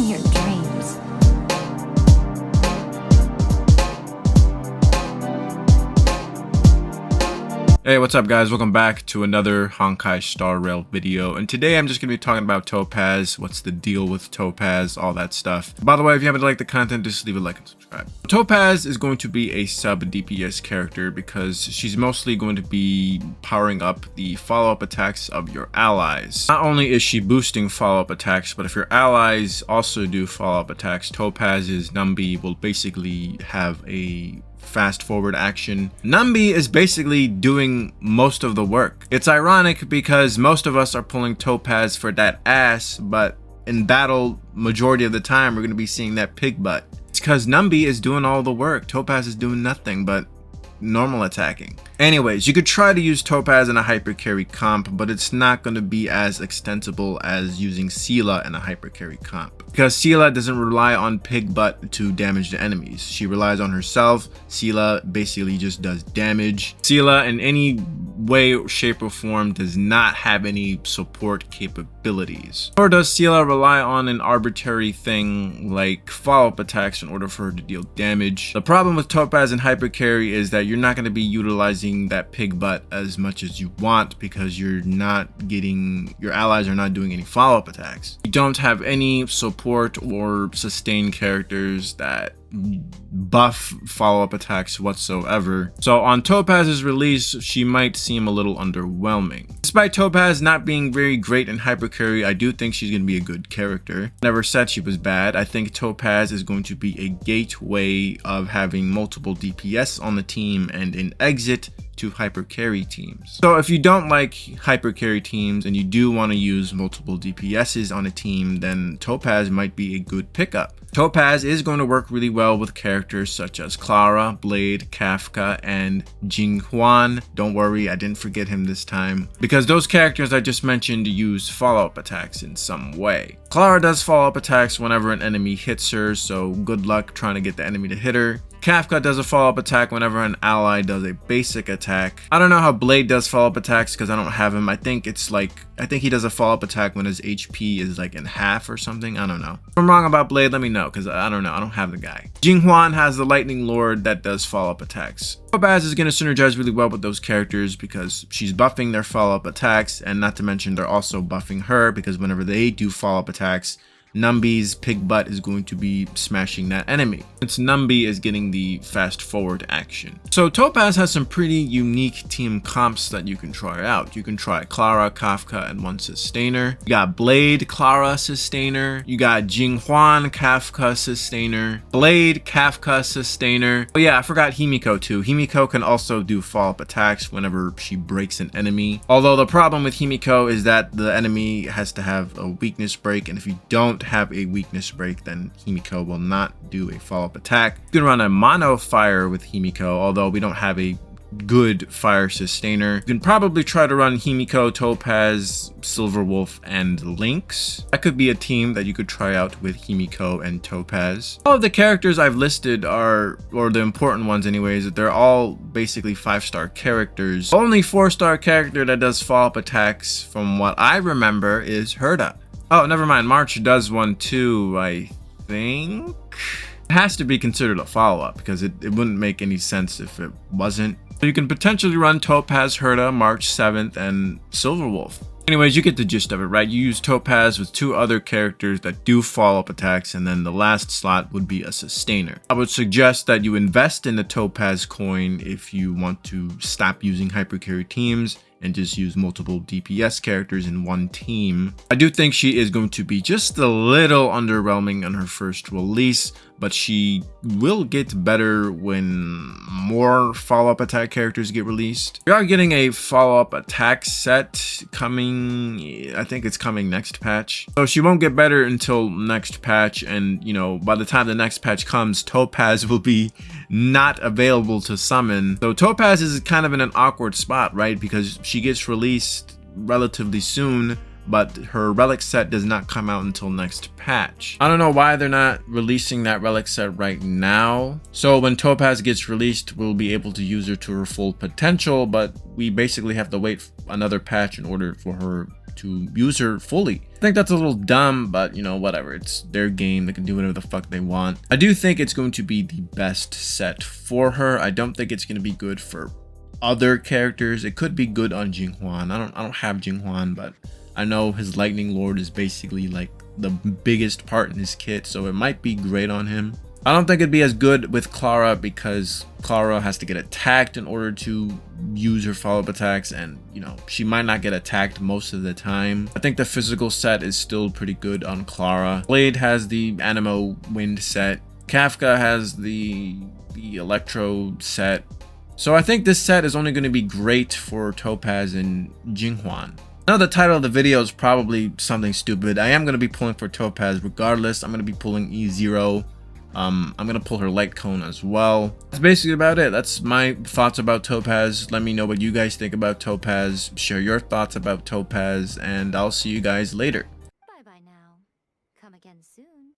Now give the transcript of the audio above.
your dreams. Hey, what's up guys? Welcome back to another Honkai Star Rail video, and today I'm just going to be talking about Topaz, what's the deal with Topaz, all that stuff. By the way, if you haven't liked the content, just leave a like and subscribe. Topaz is going to be a sub DPS character because she's mostly going to be powering up the follow-up attacks of your allies. Not only is she boosting follow-up attacks, but if your allies also do follow-up attacks, Topaz's Numbi will basically have a fast forward action. Numbi is basically doing most of the work. It's ironic because most of us are pulling Topaz for that ass, but in battle, majority of the time, we're going to be seeing that pig butt. It's because Numbi is doing all the work. Topaz is doing nothing but normal attacking. Anyways, you could try to use Topaz in a hyper carry comp, but it's not going to be as extensible as using Seela in a hyper carry comp. Because Seela doesn't rely on pig butt to damage the enemies. She relies on herself. Seela basically just does damage. Seela in any way, shape, or form does not have any support capabilities. Nor does Seela rely on an arbitrary thing like follow-up attacks in order for her to deal damage. The problem with Topaz and hyper carry is that you're not going to be utilizing that pig butt as much as you want because your allies are not doing any follow-up attacks. You don't have any support or sustain characters that buff follow-up attacks whatsoever. So on Topaz's release, she might seem a little underwhelming. Despite Topaz not being very great in hyper carry, I do think she's going to be a good character. Never said she was bad. I think Topaz is going to be a gateway of having multiple DPS on the team and an exit to hyper carry teams. So if you don't like hyper carry teams and you do want to use multiple DPSs on a team, then Topaz might be a good pickup. Topaz is going to work really well with characters such as Clara, Blade, Kafka, and Jinghuan. Don't worry, I didn't forget him this time, because those characters I just mentioned use follow-up attacks in some way. Clara does follow-up attacks whenever an enemy hits her, so good luck trying to get the enemy to hit her. Kafka does a follow-up attack whenever an ally does a basic attack. I don't know how Blade does follow-up attacks because I don't have him. I think he does a follow-up attack when his HP is like in half or something. I don't know. If I'm wrong about Blade, let me know because I don't know. I don't have the guy. Jinghuan has the Lightning Lord that does follow-up attacks. Topaz is going to synergize really well with those characters because she's buffing their follow-up attacks, and not to mention they're also buffing her because whenever they do follow-up attacks, Numbi's pig butt is going to be smashing that enemy. Since Numbi is getting the fast forward action. So Topaz has some pretty unique team comps that you can try out. You can try Clara, Kafka, and one sustainer. You got Blade, Clara, sustainer. You got Jinghuan, Kafka, sustainer. Blade, Kafka, sustainer. Oh yeah, I forgot Himiko too. Himiko can also do follow-up attacks whenever she breaks an enemy. Although the problem with Himiko is that the enemy has to have a weakness break, and if you don't have a weakness break, then Himiko will not do a follow-up attack. You can run a mono fire with Himiko, although we don't have a good fire sustainer. You can probably try to run Himiko, Topaz, Silverwolf, and Lynx. That could be a team that you could try out with Himiko and Topaz. All of the characters I've listed are, or the important ones anyways, they're all basically 5-star characters. Only 4-star character that does follow-up attacks from what I remember is Herda. Oh, never mind. March does one too, I think. It has to be considered a follow-up because it wouldn't make any sense if it wasn't. So you can potentially run Topaz, Herda, March 7th, and Silverwolf. Anyways, you get the gist of it, right? You use Topaz with 2 other characters that do follow-up attacks, and then the last slot would be a sustainer. I would suggest that you invest in the Topaz coin if you want to stop using hypercarry teams and just use multiple DPS characters in one team. I do think she is going to be just a little underwhelming on her first release, but she will get better when more follow-up attack characters get released. We are getting a follow-up attack set coming, I think it's coming next patch. So she won't get better until next patch, and you know, by the time the next patch comes, Topaz will be not available to summon. So Topaz is kind of in an awkward spot, right? Because she gets released relatively soon, but her relic set does not come out until next patch. I don't know why they're not releasing that relic set right now. So when Topaz gets released, we'll be able to use her to her full potential, but we basically have to wait another patch in order for her to use her fully. I think that's a little dumb, but you know, whatever. It's their game. They can do whatever the fuck they want. I do think it's going to be the best set for her. I don't think it's going to be good for other characters. It could be good on Jinghuan. I don't have Jinghuan, but I know his Lightning Lord is basically like the biggest part in his kit, so it might be great on him. I don't think it'd be as good with Clara because Clara has to get attacked in order to use her follow-up attacks, and you know, she might not get attacked most of the time. I think the physical set is still pretty good on Clara. Blade has the Animo Wind set. Kafka has the Electro set. So I think this set is only going to be great for Topaz and Jinghuan. Now the title of the video is probably something stupid. I am going to be pulling for Topaz regardless. I'm going to be pulling E0. I'm gonna pull her light cone as well. That's basically about it. That's my thoughts about Topaz. Let me know what you guys think about Topaz. Share your thoughts about Topaz, and I'll see you guys later. Bye bye now. Come again soon.